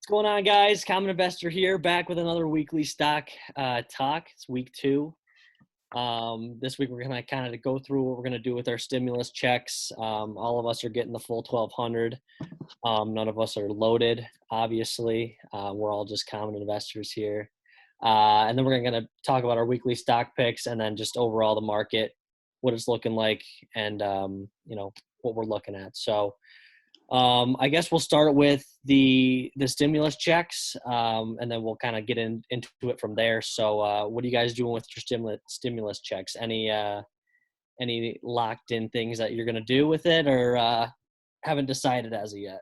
What's going on, guys? Common Investor here, back with another weekly stock talk. It's week 2. This week we're going to kind of go through what we're going to do with our stimulus checks. All of us are getting the full 1,200. None of us are loaded, obviously. We're all just common investors here. And then we're going to talk about our weekly stock picks and then just overall the market, what it's looking like, and what we're looking at. So I guess we'll start with the stimulus checks, and then we'll kind of get into it from there. So what are you guys doing with your stimulus checks? Any locked in things that you're going to do with it, or haven't decided as of yet?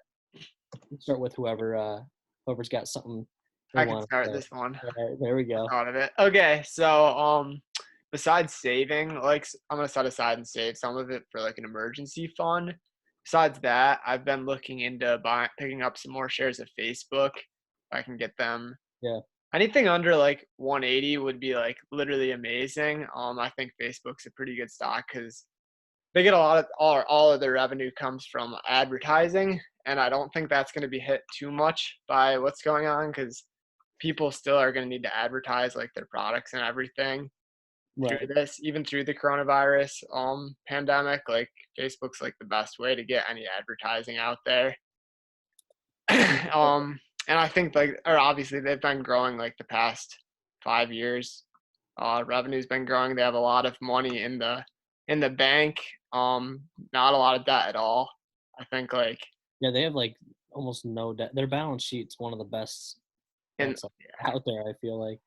Let's start with whoever's got something they I can want to start say. this one. All right, there we go. Thought of it. Okay, so besides saving, I'm gonna set aside and save some of it for like an emergency fund. Besides that, I've been looking into picking up some more shares of Facebook. If I can get them. Yeah. Anything under like 180 would be like literally amazing. I think Facebook's a pretty good stock because they get a lot of all of their revenue comes from advertising, and I don't think that's going to be hit too much by what's going on because people still are going to need to advertise like their products and everything through Right. this, even through the coronavirus pandemic. Like Facebook's like the best way to get any advertising out there. And I think or obviously they've been growing like the past 5 years. Revenue's been growing. They have a lot of money in the bank. Not a lot of debt at all. I think Yeah, they have like almost no debt. Their balance sheet's one of the best in that's out there. I feel like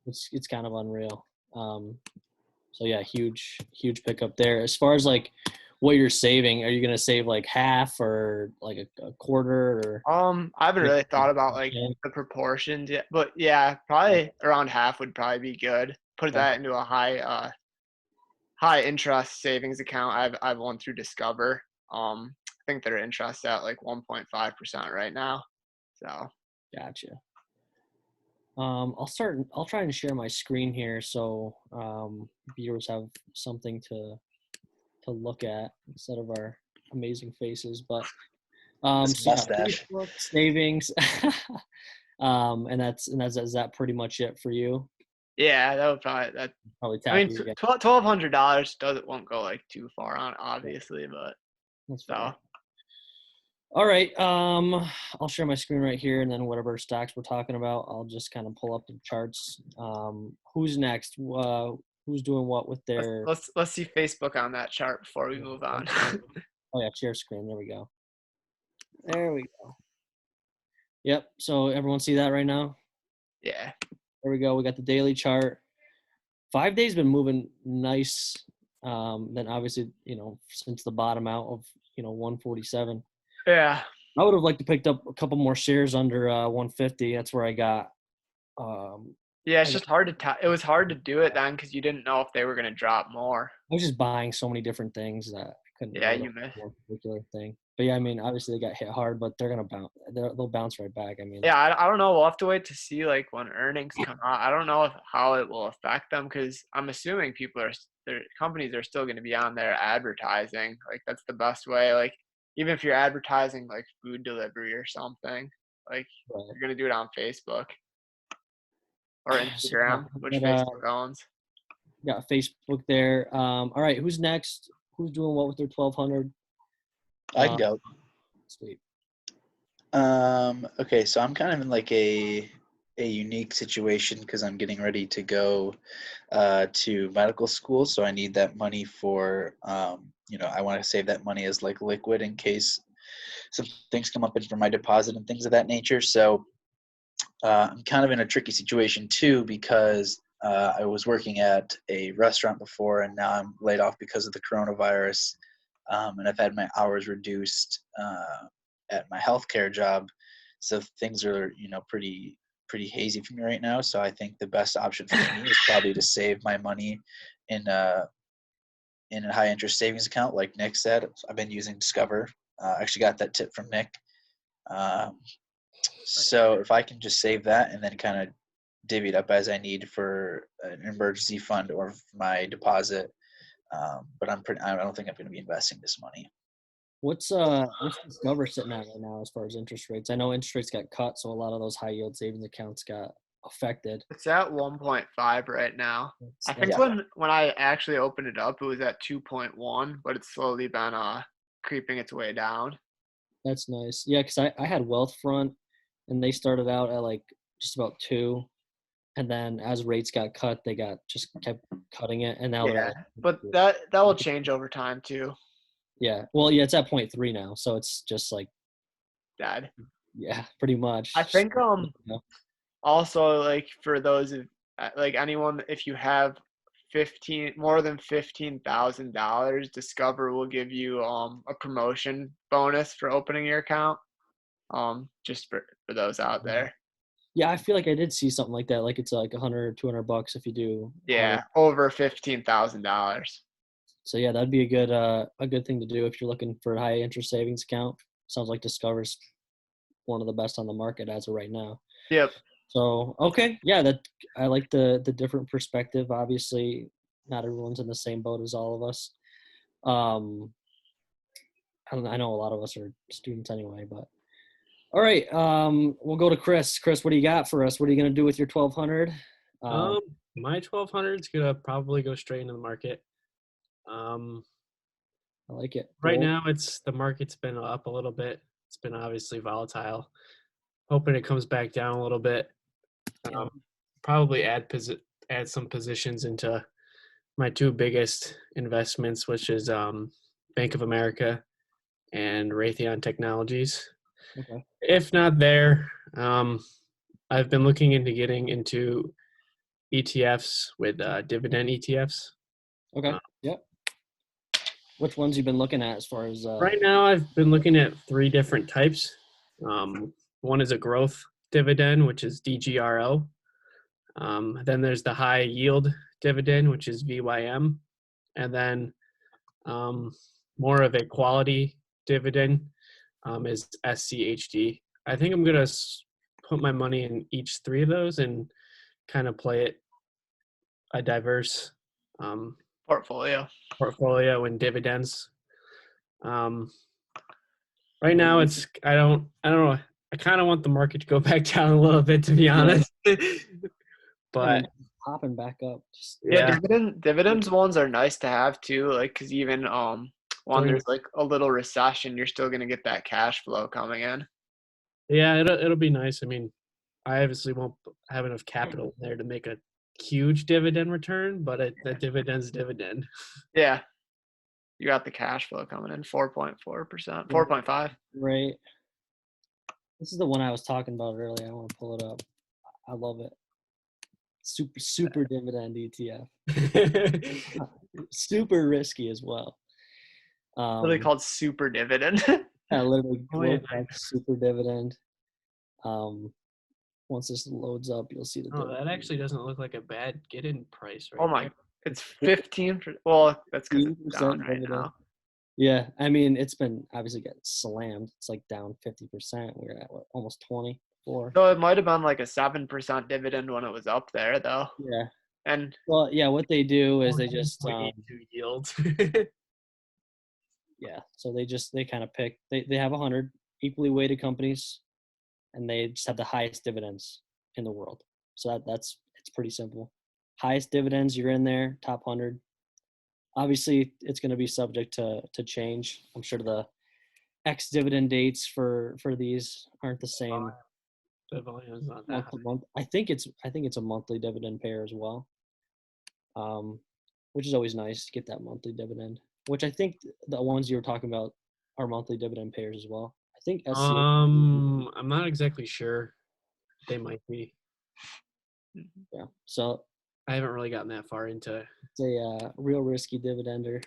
it's kind of unreal. So yeah, huge pickup there. As far as like what you're saving, are you gonna save like half or like a quarter or? I haven't really thought about like the proportions yet, but yeah, probably around half would probably be good. Put Okay. that into a high interest savings account. I've one through Discover. I think their interest at like 1.5% right now. So Gotcha. I'll try and share my screen here so viewers have something to look at instead of our amazing faces. But This so yeah, mustache. Facebook savings, and that's is that pretty much it for you? yeah, that would probably. Probably I mean, tapping again. $1,200 won't go like too far on, obviously, but That's so fair. All right. I'll share my screen right here, and then whatever stocks we're talking about, I'll just kind of pull up the charts. Who's next? Who's doing what with their? let's see Facebook on that chart before we move on. Oh yeah, share screen. There we go. There we go. Yep. So everyone see that right now? Yeah. There we go. We got the daily chart. 5 days been moving nice. Then obviously, since the bottom out of 147. Yeah. I would have liked to picked up a couple more shares under 150. That's where I got. Yeah, it's just hard to it was hard to do it then because you didn't know if they were going to drop more. I was just buying so many different things that I couldn't Yeah, nail you down missed. one particular thing. But yeah, I mean, obviously they got hit hard, but they're gonna bounce. They'll bounce right back. I mean, Yeah, I don't know. We'll have to wait to see like when earnings come out. I don't know how it will affect them because I'm assuming their companies are still going to be on there advertising. Like that's the best way. Like even if you're advertising like food delivery or something, like but, you're going to do it on Facebook or so, Instagram, which but, Facebook owns. got Facebook there. All right, who's next? Who's doing what with their 1,200? I can go. Sweet. Okay, so I'm kind of in like a unique situation because I'm getting ready to go to medical school, so I need that money for I want to save that money as like liquid in case some things come up in for my deposit and things of that nature. So I'm kind of in a tricky situation too because I was working at a restaurant before and now I'm laid off because of the coronavirus, and I've had my hours reduced at my healthcare job, so things are pretty hazy for me right now. So I think the best option for me is probably to save my money in a high interest savings account, like Nick said. I've been using Discover. I actually got that tip from Nick. So if I can just save that and then kind of divvy it up as I need for an emergency fund or my deposit, but I don't think I'm going to be investing this money. What's Discover sitting at right now as far as interest rates? I know interest rates got cut, so a lot of those high yield savings accounts got affected. It's at 1.5 right now. I think That's when I actually opened it up, it was at 2.1, but it's slowly been creeping its way down. that's nice. Yeah, because I had Wealthfront, and they started out at like just about 2, and then as rates got cut, they just kept cutting it, and now they're Yeah, at but that will change over time too, yeah. Well, yeah, it's at 0.3 now, so it's just like Dad. yeah, pretty much. I think You know, also like for those of like anyone, if you have more than $15,000, Discover will give you a promotion bonus for opening your account. Just for those out there. yeah, I feel like I did see something like that. Like it's like 100 or $200 if you do higher. Yeah, over $15,000. So yeah, that'd be a good thing to do if you're looking for a high interest savings account. Sounds like Discover's one of the best on the market as of right now. Yep. So okay, yeah, that I like the different perspective. Obviously, not everyone's in the same boat as all of us. Um, I know a lot of us are students anyway, but all right. We'll go to Chris. Chris, what do you got for us? What are you gonna do with your 1,200? Um, my 1,200 is gonna probably go straight into the market. I like it. Right Gold? now, the market's been up a little bit. It's been obviously volatile. Hoping it comes back down a little bit. Yeah. Probably add some positions into my two biggest investments, which is Bank of America and Raytheon Technologies. Okay. If not there, I've been looking into getting into ETFs with dividend ETFs. Okay. Yep. Which ones you been looking at as far as Right now, I've been looking at 3 different types. One is a growth dividend, which is DGRO. Then there's the high yield dividend, which is VYM. And then more of a quality dividend is SCHD. I think I'm going to put my money in each 3 of those and kind of play it a diverse Portfolio. portfolio and dividends. Right now, I don't know. I kind of want the market to go back down a little bit, to be honest. But popping back up. Yeah, dividends ones are nice to have too. Like, cause even when there's like a little recession, you're still gonna get that cash flow coming in. Yeah, it'll be nice. I mean, I obviously won't have enough capital there to make a huge dividend return, but the dividend's dividend. Yeah, you got the cash flow coming in 4.4%, 4.5. Right. This is the one I was talking about earlier. I want to pull it up. I love it. Super dividend ETF. Super risky as well. Really called super dividend. Yeah, literally yeah. super dividend. Once this loads up, you'll see the Oh, that actually doesn't look like a bad get-in price right Oh my, it's 15. Well, that's because it's down right now. Yeah, I mean, it's been obviously getting slammed. It's like down 50%. We're at almost 24. So it might have been like a 7% dividend when it was up there, though. Yeah. And well, yeah, what they do is they just yield. Yeah, so they kind of pick. They have 100 equally weighted companies, and they just have the highest dividends in the world. So it's pretty simple. Highest dividends, you're in there, top 100. Obviously, it's going to be subject to change. I'm sure the ex-dividend dates for these aren't the same. The volume is not that Month. I think it's a monthly dividend payer as well, which is always nice to get that monthly dividend. Which I think the ones you were talking about are monthly dividend payers as well. I think I'm not exactly sure. They might be. Yeah. So I haven't really gotten that far into. It's a real risky dividender.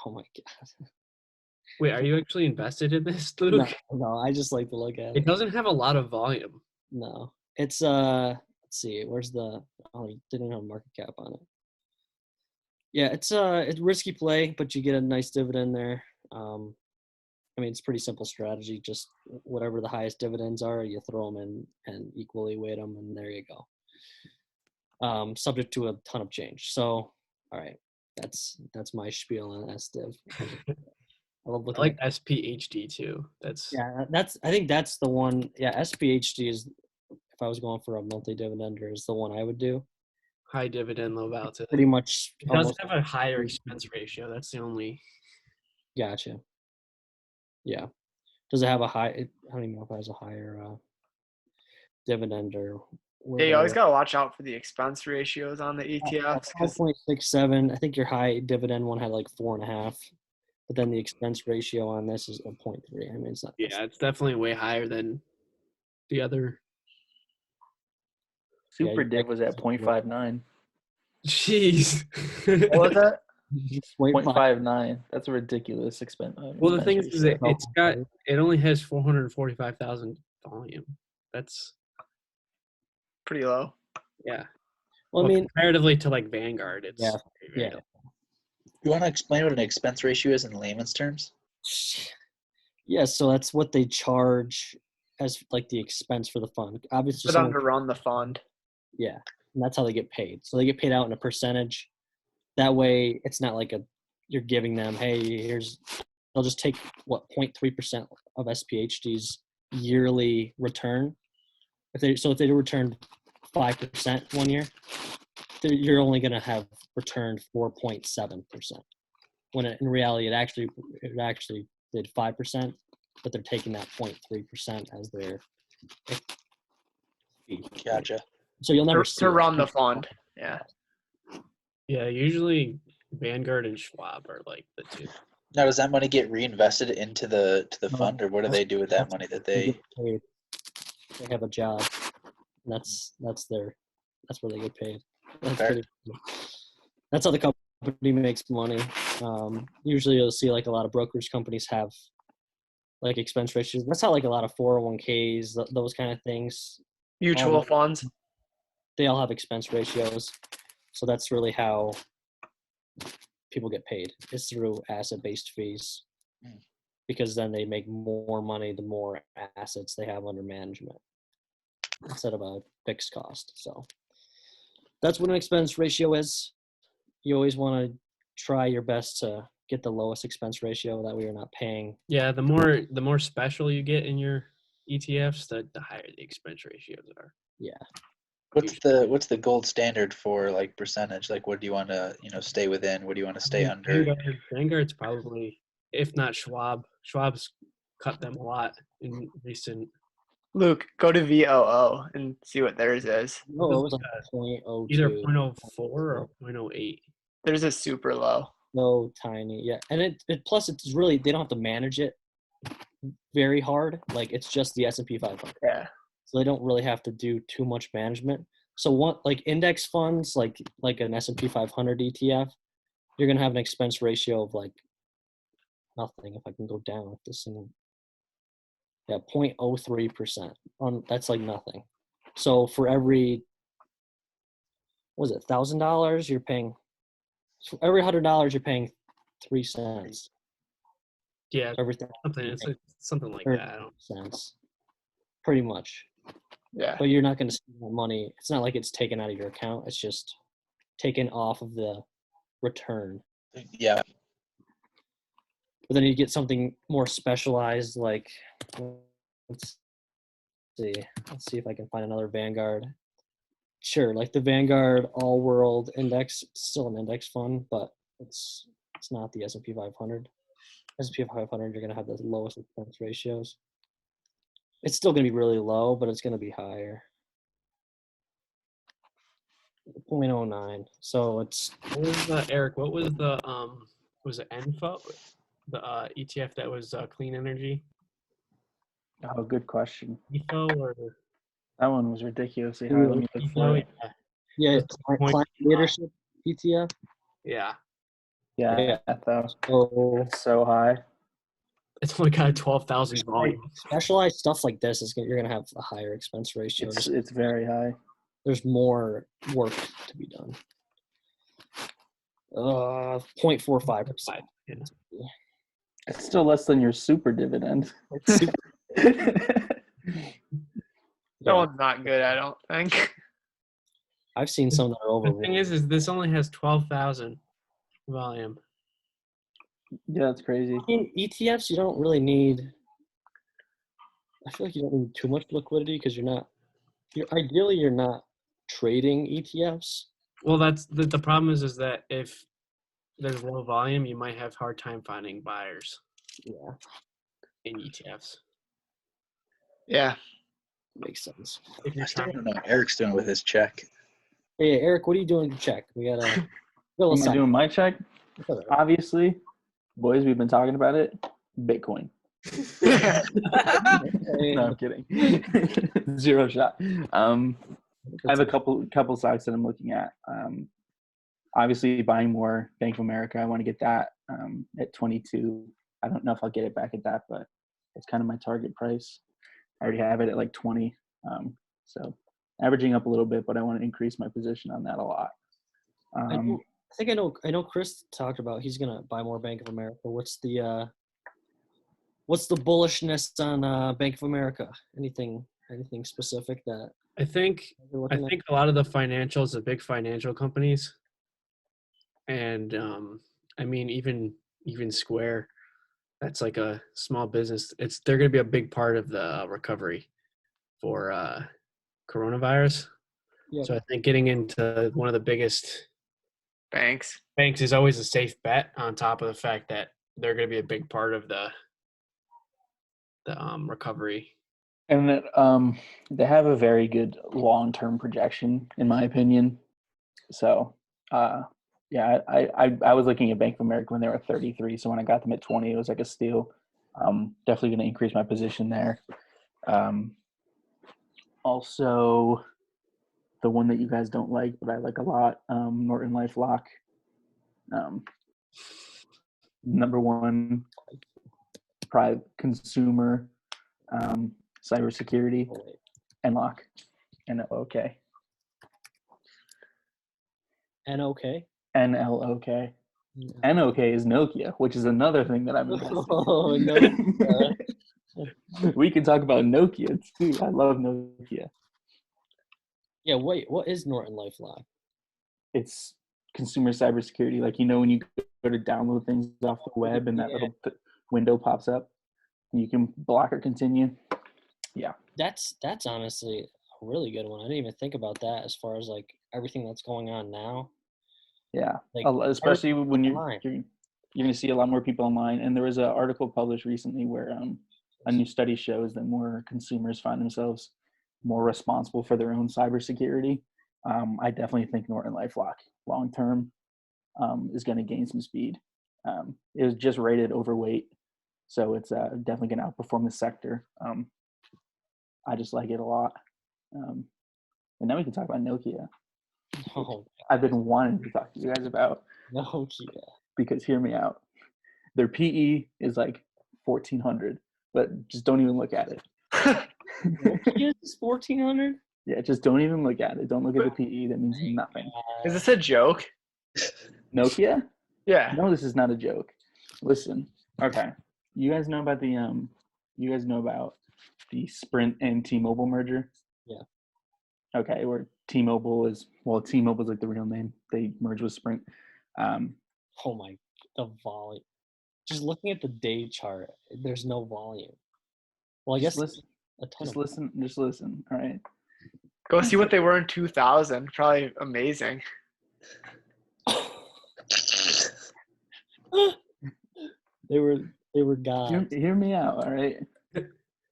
Oh my god. Wait, are you actually invested in this, Luke? No, I just like to look at it. It doesn't have a lot of volume. No, it's let's see, where's the? Oh, it didn't have a market cap on it. Yeah, it's risky play, but you get a nice dividend there. I mean, it's pretty simple strategy. Just whatever the highest dividends are, you throw them in and equally weight them, and there you go. Subject to a ton of change. So, all right, that's my spiel on SDiv. I love I looking like at. SPHD too. That's Yeah, I think that's the one. Yeah, SPHD is, if I was going for a monthly dividender, is the one I would do. high dividend, low volatility. Pretty much It does almost. have a higher expense ratio. That's the only. Gotcha. Yeah. Does it have a high? I don't even know if it has a higher dividend or. Yeah, you always gotta watch out for the expense ratios on the ETFs because 12.67. I think your high dividend one had like 4.5, but then the expense ratio on this is a 0.3. I mean, it's not. Yeah, it's definitely way higher than the other. Yeah, Super you div was at 0.59. Jeez. what was it? 0.5. 0.59. That's a ridiculous expense. Well, the thing is ratio. it only has 445,000 volume. That's Pretty low. yeah. Well, I mean, comparatively to like Vanguard, it's yeah, very yeah. low. You want to explain what an expense ratio is in layman's terms? Yeah, so that's what they charge as like the expense for the fund. Obviously, For them to run the fund. yeah, and that's how they get paid. So they get paid out in a percentage. That way, it's not like you're giving them, hey, they'll just take 0.3% of SPHD's yearly return. If they return 5% one year, you're only going to have returned 4.7%. When in reality, it actually did 5%, but they're taking that 0.3% as their fee. Gotcha. So you'll never see To it. run the fund. Yeah. Yeah, usually Vanguard and Schwab are like the two. Now, does that money get reinvested into the fund, or what do they do with that money that they? They have a job. And that's where they get paid. That's how the company makes money. Usually, you'll see like a lot of brokerage companies have like expense ratios. That's how like a lot of 401ks, those kind of things. Mutual funds. They all have expense ratios. So that's really how people get paid, is through asset-based fees, because then they make more money the more assets they have under management instead of a fixed cost. So that's what an expense ratio is. You always want to try your best to get the lowest expense ratio. That way you're not paying. Yeah, the more special you get in your ETFs, the higher the expense ratios are. Yeah. What's the gold standard for like percentage? Like, what do you want to stay within? What do you want to stay under? Vanguard's probably, if not Schwab. Schwab's cut them a lot in recent. Luke, go to VOO and see what theirs is. No, it was like 0.02. Either 0.04 or 0.08. Theirs is super low. So tiny, yeah. And it plus it's really, they don't have to manage it very hard. Like, it's just the S&P 500. Yeah. So they don't really have to do too much management. So like index funds, like an S&P 500 ETF, you're gonna have an expense ratio of like nothing. If I can go down with this thing, yeah, 0.03%. That's like nothing. So for every, what was it, $1,000, you're paying. So every $100, you're paying 3 cents. Yeah, Everything. it's like something like that. I don't. Cents. Pretty much. Yeah. But you're not going to see that money. It's not like it's taken out of your account. It's just taken off of the return. Yeah. But then you get something more specialized, like, let's see if I can find another Vanguard. Sure, like the Vanguard All World Index, still an index fund, but it's not the S&P 500. S&P 500, you're going to have the lowest expense ratios. It's still going to be really low, but it's going to be higher. 0.09. So it's. What was Eric? What was the was it ENFO, the ETF that was clean energy? Oh, good question. EFO or That one was ridiculously high. Let me look for it. Yeah, climate leadership ETF. Yeah. Yeah, that So was so high. It's only got 12,000 volume. specialized stuff like this you're gonna have a higher expense ratio. It's very high. There's more work to be done. 0.45%. Yeah. It's still less than your super dividend. That one's not good, I don't think. I've seen some that are over. The thing is this only has 12,000 volume. Yeah, that's crazy. I mean, ETFs, you don't really need. I feel like you don't need too much liquidity because ideally you're not trading ETFs. Well, that's the problem is that if there's low volume, you might have hard time finding buyers Yeah, in ETFs. Yeah. makes sense. If I you're still trying don't know what Eric's doing with his check. Hey, Eric, what are you doing to check? We got a little Am I side. doing my check? Obviously, boys, we've been talking about it. Bitcoin. No, I'm kidding. Zero shot. I have a couple stocks that I'm looking at. Obviously, buying more Bank of America. I want to get that at 22. I don't know if I'll get it back at that, but it's kind of my target price. I already have it at like 20. So averaging up a little bit, but I want to increase my position on that a lot. I think I know Chris talked about he's gonna buy more Bank of America. What's the bullishness on Bank of America? Anything specific that I think you're I looking at? think a lot of the financials, the big financial companies, and I mean even Square, that's like a small business. They're going to be a big part of the recovery for coronavirus. Yep. So I think getting into one of the biggest Thanks. banks is always a safe bet. On top of the fact that they're going to be a big part of the recovery. And that they have a very good long-term projection, in my opinion. So, yeah, I was looking at Bank of America when they were at 33. So when I got them at 20, it was like a steal. Definitely going to increase my position there. Also, the one that you guys don't like, but I like a lot, Norton LifeLock. Number one, private consumer cybersecurity, NLOK, NLOK. NOK? NLOK. NOK is Nokia, which is another thing that I'm invested Oh, in. We can talk about Nokia too. I love Nokia. Yeah, wait, what is Norton LifeLock? It's consumer cybersecurity. Like, when you go to download things off the web and that little window pops up, you can block or continue. Yeah. That's honestly a really good one. I didn't even think about that as far as like everything that's going on now. Yeah. Like, Especially when you're online. going to see a lot more people online. And there was an article published recently where a new study shows that more consumers find themselves more responsible for their own cybersecurity. I definitely think Norton LifeLock long term is going to gain some speed. It was just rated overweight, so it's definitely going to outperform the sector. I just like it a lot. And now we can talk about Nokia. Oh, I've been wanting to talk to you guys about Nokia. Because hear me out. Their PE is like 1,400, but just don't even look at it. Nokia is 1,400? Yeah, just don't even look at it. Don't look at the PE. That means nothing. Is this a joke? Nokia? Yeah. No, this is not a joke. Listen. Okay. You guys know about the Sprint and T-Mobile merger? Yeah. Okay, where T-Mobile's like the real name. They merged with Sprint. Oh my, the volume. Just looking at the day chart, there's no volume. Well, I guess listen. a ton Just of listen. All right. Go see what they were in 2000. Probably amazing. They were gods. Hear me out, all right?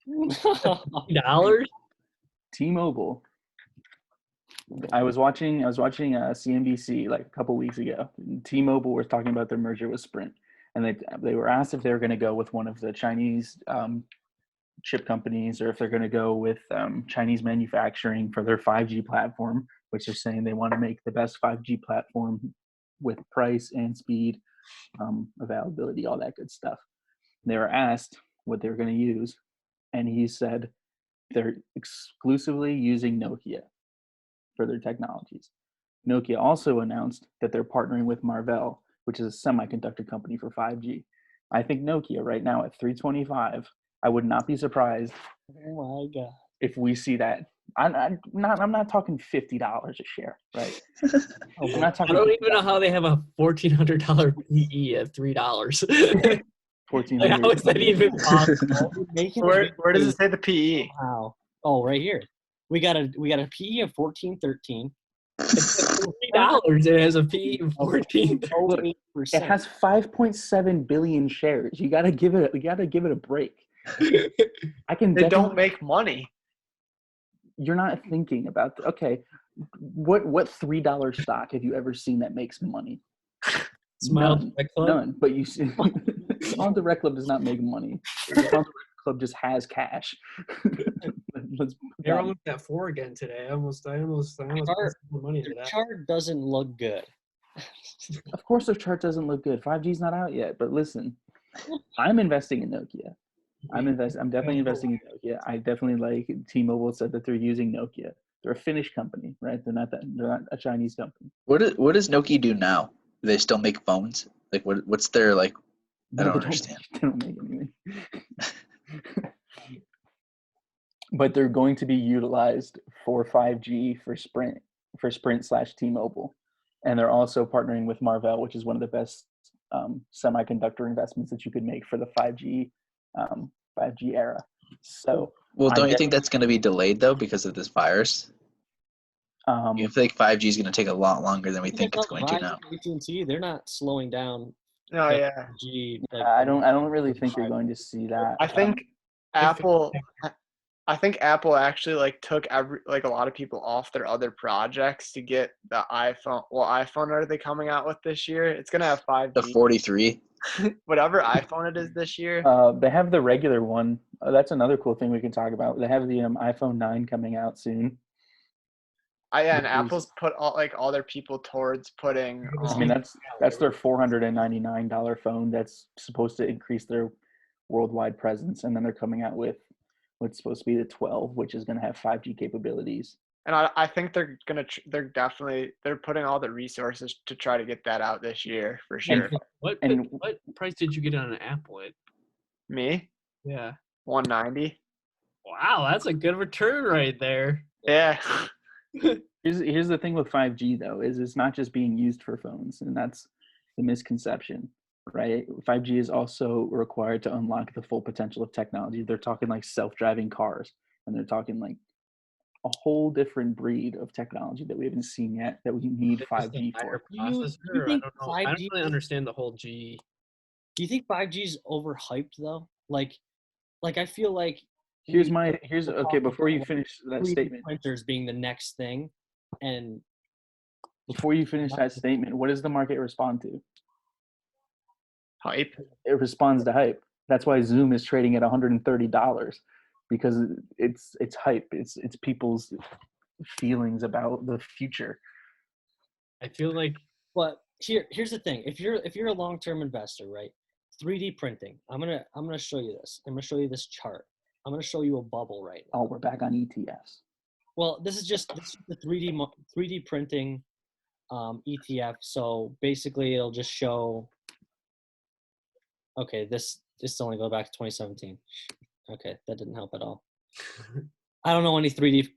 $$? T-Mobile. I was watching CNBC like a couple weeks ago. T-Mobile was talking about their merger with Sprint, and they were asked if they were going to go with one of the Chinese chip companies or if they're going to go with Chinese manufacturing for their 5G platform, which they're saying they want to make the best 5G platform with price and speed, availability, all that good stuff. They were asked what they were going to use, and he said they're exclusively using Nokia for their technologies. Nokia also announced that they're partnering with Marvell, which is a semiconductor company for 5G. I think Nokia right now at 325, I would not be surprised Oh my god. if we see that I'm not talking $50 a share, right? I'm not I talking. don't even know how they have a $1,400 PE at $3. Like, 1,400. how is that even possible? You're making Where does it say the PE? Wow. Oh, right here. We got a PE of 14.13. $3. It has a PE of 14. Look, 08%. it has 5.7 billion shares. You gotta give it a break. I can. They don't definitely- make money. You're not thinking about okay. What $3 stock have you ever seen that makes money? Smile None. Direct Club? None. But you see, Small Direct Club does not make money. Small Direct Club just has cash. Let's put They're that- almost at 4 again today. I almost put some more money into The that. chart doesn't look good. Of course, their chart doesn't look good. 5G's not out yet. But listen, I'm investing in Nokia. I'm definitely investing in Nokia. I definitely like T-Mobile said that they're using Nokia. They're a Finnish company, right? They're not a Chinese company. What does Nokia do now? Do they still make phones? Like what's their like? I don't understand. They don't make anything. But they're going to be utilized for 5G for Sprint/T-Mobile, and they're also partnering with Marvell, which is one of the best semiconductor investments that you could make for the 5G era. So, Well, don't you think that's going to be delayed though because of this virus? You think 5G is going to take a lot longer than we think it's going to now? AT&T, they're not slowing down. Oh yeah. 5G, I don't really think you're going to see that. I think Apple actually like took a lot of people off their other projects to get the iPhone. What iPhone are they coming out with this year? It's gonna have 5G. The 43. Whatever iPhone it is this year. They have the regular one. That's another cool thing we can talk about. They have the iPhone 9 coming out soon. And Apple's put all their people towards putting. I mean, that's their $499 phone. That's supposed to increase their worldwide presence, and then they're coming out with what's supposed to be the 12, which is going to have 5G capabilities. And I think they're putting all the resources to try to get that out this year for sure. What price did you get on an Apple at? Me? Yeah. 190. Wow, that's a good return right there. Yeah. Here's the thing with 5G though, is it's not just being used for phones, and that's the misconception, right? 5G is also required to unlock the full potential of technology. They're talking like self-driving cars, and they're talking like a whole different breed of technology that we haven't seen yet that we need 5G for. You think I don't know. I don't really understand the whole G. Do you think 5G is overhyped though? Like I feel like okay, before you finish that 3D statement. printers being the next thing, and Before you finish that statement, what does the market respond to? Hype. It responds to hype. That's why Zoom is trading at $130 because it's hype. It's people's feelings about the future. I feel like but here's the thing. If you're a long-term investor, right? 3D printing. I'm gonna show you this. I'm gonna show you this chart. I'm gonna show you a bubble right now. Oh, we're back on ETFs. Well, this is the 3D printing ETF. So basically, it'll just show. Okay, this only go back to 2017. Okay, that didn't help at all. I don't know any 3D.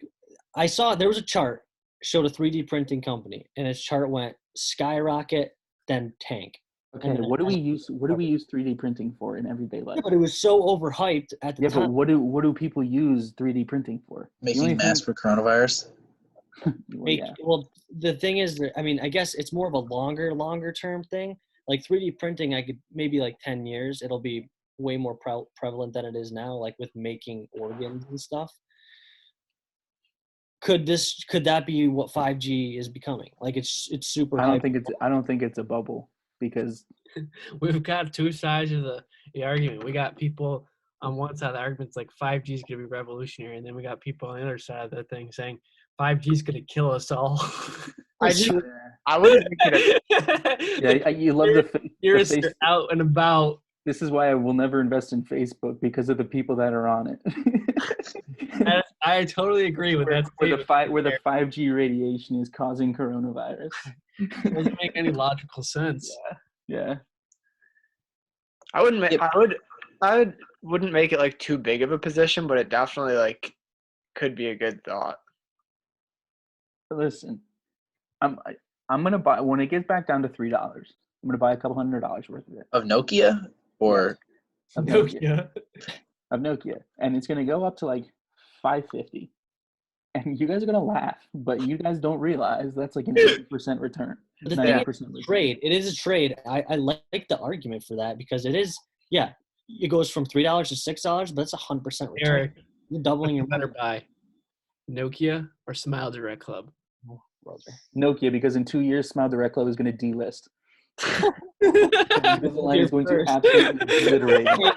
I saw there was a chart showed a 3D printing company, and its chart went skyrocket, then tank. Okay, what do we use 3D printing for in everyday life? Yeah, but it was so overhyped at the time. But what do people use 3D printing for? Making masks for coronavirus. Well, the thing is that, I mean, I guess it's more of a longer term thing. Like 3D printing, I could maybe like 10 years, it'll be way more prevalent than it is now, like with making organs and stuff. Could that be what 5G is becoming? Like it's super. I don't think it's a bubble because we've got two sides of the argument. We got people on one side of the argument, it's like 5G is going to be revolutionary, and then we got people on the other side of the thing saying 5G is going to kill us all. I wouldn't think it. Yeah, you love you're out and about. This is why I will never invest in Facebook because of the people that are on it. I totally agree with that. Where the 5G radiation is causing coronavirus. It doesn't make any logical sense. Yeah. I wouldn't make it like too big of a position, but it definitely like could be a good thought. Listen, I'm gonna buy when it gets back down to $3. I'm gonna buy a couple $100 worth of it. Of Nokia or Of Nokia, and it's gonna go up to like $550. And you guys are gonna laugh, but you guys don't realize that's like an 80% return. But the thing is, 90% return. trade. It is a trade. I like the argument for that because it is. Yeah, it goes from $3 to $6, but it's 100% return. Eric, You're doubling your better money. buy Nokia or Smile Direct Club. Brother. Nokia, because in 2 years, Smile Direct Club is going to delist. Invisalign is going to absolutely obliterate it.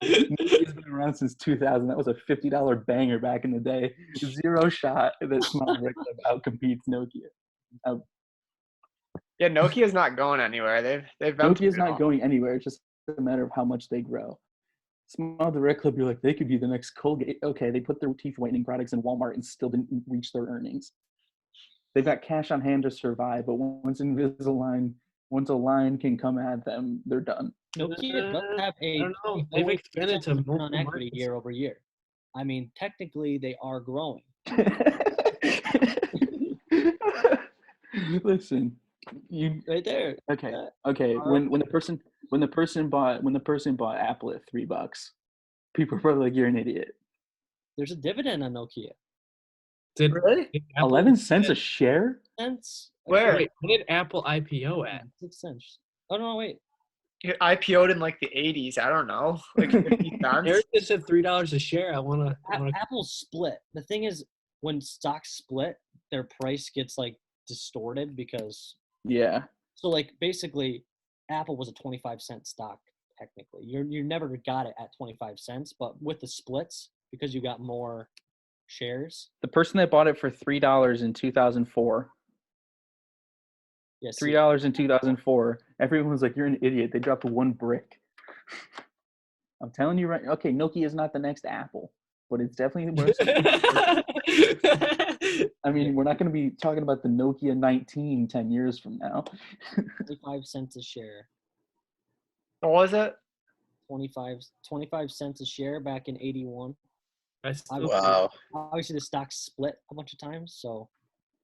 Nokia's been around since 2000. That was a $50 banger back in the day. Zero shot that Smile Direct Club outcompetes Nokia. Yeah, Nokia's not going anywhere. They've been Nokia's not going anywhere. It's just a matter of how much they grow. Smile Direct Club, you're like, they could be the next Colgate. Okay, they put their teeth whitening products in Walmart and still didn't reach their earnings. They've got cash on hand to survive, but once a line can come at them, they're done. Nokia does have I a don't know. They've expanded to return on multiple equity markets. year over year. I mean, technically, they are growing. Listen, you Right there. okay? Yeah. Okay, when the person bought Apple at $3, people were probably like, "You're an idiot." There's a dividend on Nokia. Did Apple, 11 cents a share? Cents. Where? Wait, what did Apple IPO at? 6 cents. Oh no, wait. It IPO'd in like the 80s. I don't know, like 50 cents. Eric just said $3 a share. I wanna. Apple split. The thing is, when stocks split, their price gets like distorted because. Yeah. So like basically, Apple was a 25-cent stock technically. You never got it at 25 cents, but with the splits, because you got more shares. The person that bought it for $3 in 2004. Yes. $3 in 2004. Everyone was like, "You're an idiot." They dropped one brick. I'm telling you right. Okay, Nokia is not the next Apple, but it's definitely worth. I mean, we're not going to be talking about the Nokia 19 10 years from now. 25 cents a share. What was it? 25 cents a share back in 81. Wow. Obviously, the stock split a bunch of times, so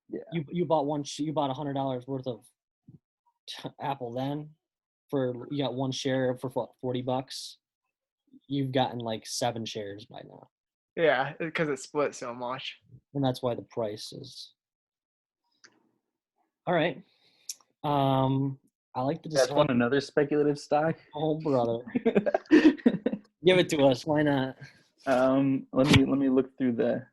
Yeah. you bought $100 worth of Apple then. You got one share for what, $40. You've gotten like 7 shares by now, Yeah, because it split so much. and that's why the price is. All right. I like the You guys discussion. want another speculative stock? Oh brother, give it to us. Why not? Let me look through the.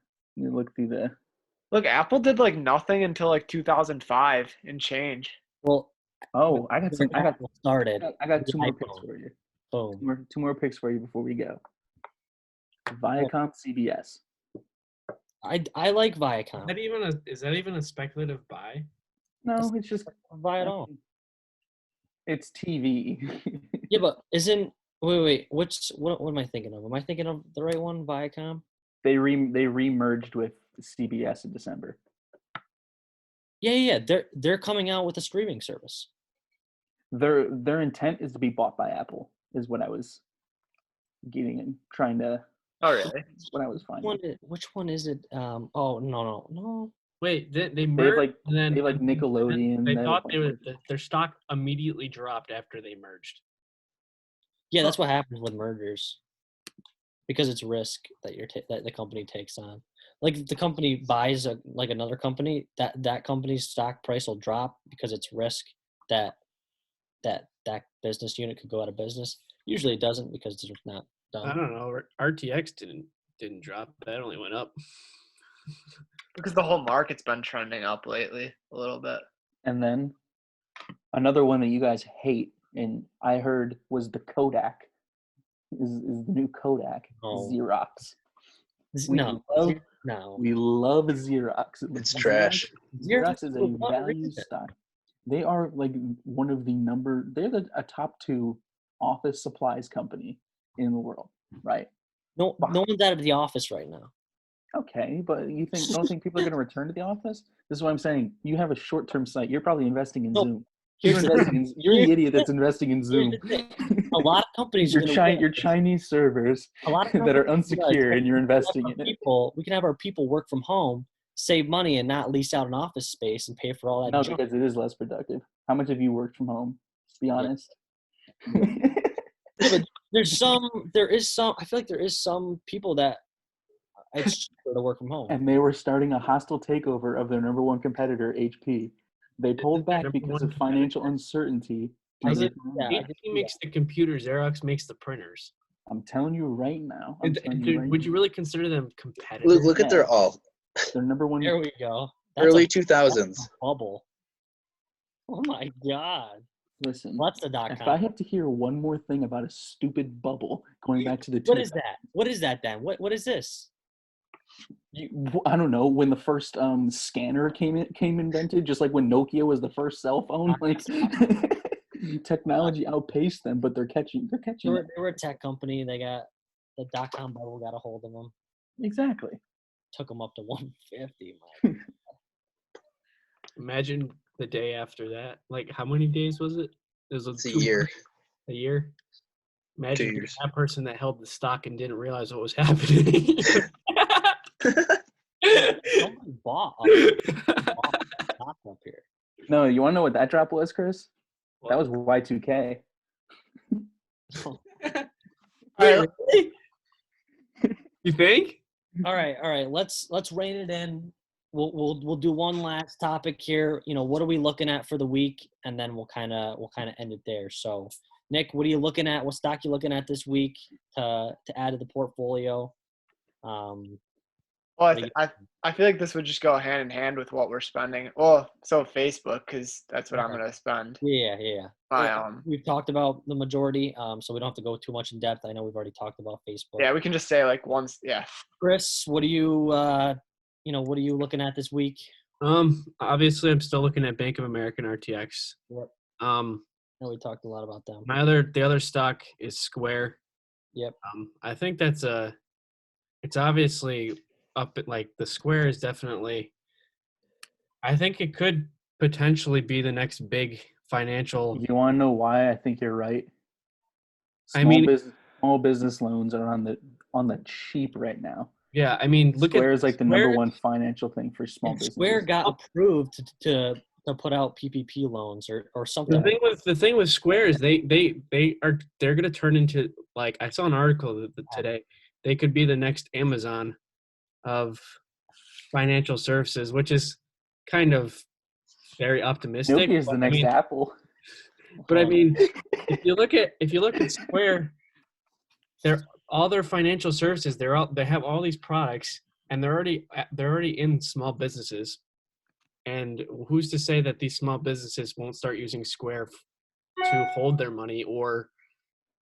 Look, Apple did like nothing until like 2005 and change. Well, Oh, I got Apple started. I got two more iPhone. picks for you. Boom. Two more picks for you before we go. Viacom, CBS. I like Viacom. Is that even a speculative buy? No, it's just Buy it all. It's TV. Yeah, but isn't wait. What am I thinking of? Am I thinking of the right one, Viacom? They remerged with CBS in December. Yeah. They're coming out with a streaming service. Their intent is to be bought by Apple, is what I was getting and trying to. Oh, really? What I was finding. Which one is it? Oh no. Wait, they They have merged like and then they have like Nickelodeon. they have thought a bunch their stock immediately dropped after they merged. Yeah, that's what happens with mergers, because it's risk that that the company takes on. Like if the company buys another company, that company's stock price will drop because it's risk that business unit could go out of business. Usually it doesn't because it's not I done. don't know. RTX didn't drop. That only went up. Because the whole market's been trending up lately a little bit. And then another one that you guys hate, and I heard was the Kodak. Is the new Kodak, Oh. Xerox. No. We love Xerox. It's trash. Xerox is a for what value reason? stock. They are like one of they're a top 2 office supplies company in the world, right? No one's out of the office right now. Okay, but don't think people are going to return to the office? This is what I'm saying. You have a short-term site. You're probably investing in No. Zoom. You're the idiot that's investing in Zoom. Here's the thing. A lot of companies are going to Your Chinese servers a lot of that are companies realize unsecure, and you're investing in it. we can have our people work from home, save money, and not lease out an office space and pay for all that No, junk. because it is less productive. How much have you worked from home? Just be honest. Yeah, but there is some. I feel like there is some people that it's cheaper to work from home. And they were starting a hostile takeover of their number one competitor, HP. They pulled their back number because one of financial uncertainty. HP makes the computers, Xerox makes the printers. I'm telling you right now. Would you really consider them competitors? Look at their all Their number one. There we go. That's early a 2000s. bubble. Oh my god. Listen, What's the .com? if I have to hear one more thing about a stupid bubble going back to the What is that? What is that then? What is this? I don't know, when the first scanner came invented, just like when Nokia was the first cell phone, like technology outpaced them, but they're catching They were a tech company. They got the .com bubble got a hold of them. Exactly. Took them up to 150. Imagine the day after that. Like, how many days was it? It was It's a year. A year. Imagine 2 years. that person that held the stock and didn't realize what was happening. Somebody bought stock up here. No, you want to know what that drop was, Chris? What? That was Y2K. Wait, really? You think? All right. Let's rein it in. We'll do one last topic here. You know, what are we looking at for the week, and then we'll kind of end it there. So, Nick, what are you looking at? What stock you looking at this week to add to the portfolio? Well, I feel like this would just go hand in hand with what we're spending. Well, so Facebook, because that's what I'm gonna spend. Yeah. We've talked about the majority, so we don't have to go too much in depth. I know we've already talked about Facebook. Yeah, we can just say like once. Yeah. Chris, what are you what are you looking at this week? Obviously, I'm still looking at Bank of America and RTX. Yep. I know we talked a lot about them. The other stock is Square. Yep. I think it's obviously up at, like, the Square is definitely, I think it could potentially be the next big financial. You want to know why I think you're right? Small business loans are on the cheap right now. Yeah, I mean, Square is like the number one financial thing for small business. Square got approved to put out PPP loans or something. The thing with Square is they're going to turn into, like, I saw an article today. They could be the next Amazon of financial services, which is kind of very optimistic. Nokia is the next Apple. But I mean, if you look at Square, all their financial services, they have all these products, and they're already in small businesses. And who's to say that these small businesses won't start using Square to hold their money, or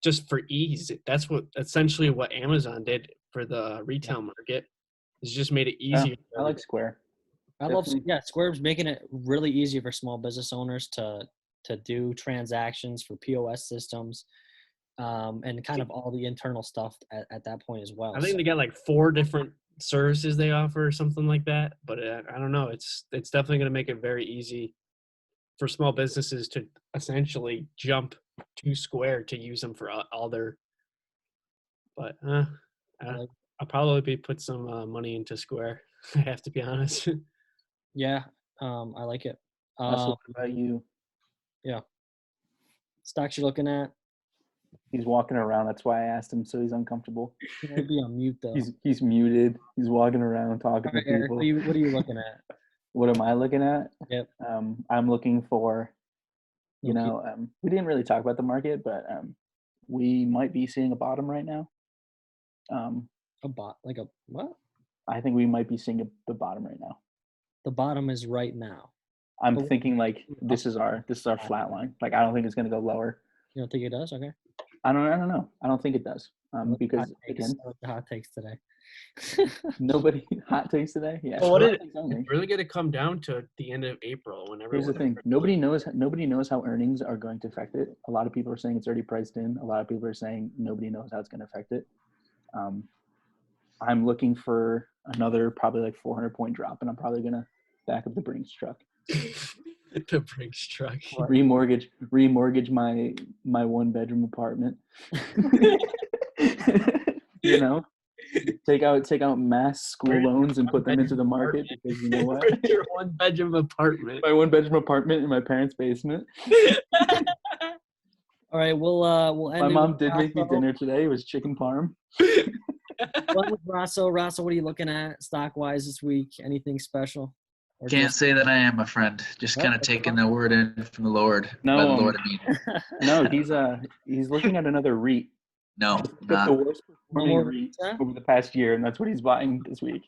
just for ease? That's essentially what Amazon did for the retail market. It's just made it easier. I like Square. Square's making it really easy for small business owners to do transactions for POS systems, and kind of all the internal stuff at that point as well. I think they got like 4 different services they offer or something like that, but I don't know. It's definitely going to make it very easy for small businesses to essentially jump to Square to use them for all their. But I'll probably put some money into Square. I have to be honest. Yeah, I like it. What about you? Yeah. Stocks you're looking at? He's walking around. That's why I asked him, so he's uncomfortable. He might be on mute though. He's muted. He's walking around talking to Eric, people. what are you looking at? What am I looking at? Yep. I'm looking for, we didn't really talk about the market, but we might be seeing a bottom right now. What? I think we might be seeing the bottom right now. The bottom is right now. I'm thinking like this is our flat line. Like I don't think it's gonna go lower. You don't think it does? Okay. I don't know. I don't think it does. Because again, the hot takes today. Nobody hot takes today. Yeah. Well, it's really going to come down to the end of April. Here's the thing. Nobody knows how earnings are going to affect it. A lot of people are saying it's already priced in. A lot of people are saying nobody knows how it's going to affect it. I'm looking for another probably like 400-point drop, and I'm probably going to back up the Brinks truck. The Brinks truck. remortgage my 1-bedroom apartment. You know, take out mass school loans and put them into the market because you know what? Where's your 1-bedroom apartment? My 1-bedroom apartment in my parents' basement. All right, we'll end. My it mom with did make me Rosso. dinner today. It was chicken parm. Well, with Rosso, what are you looking at stock wise this week? Anything special? Or Can't just- say that I am, my friend. Just kind of taking the word in from the Lord. No, By the Lord, I mean. No, he's looking at another REIT. No, The not. worst No performing more REIT REITs, huh? over the past year, and that's what he's buying this week.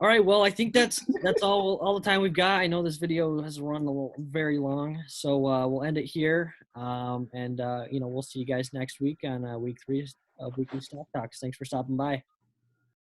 All right, well, I think that's all the time we've got. I know this video has run very long, so we'll end it here. And we'll see you guys next week on week 3 of Weekly Stock Talks. Thanks for stopping by.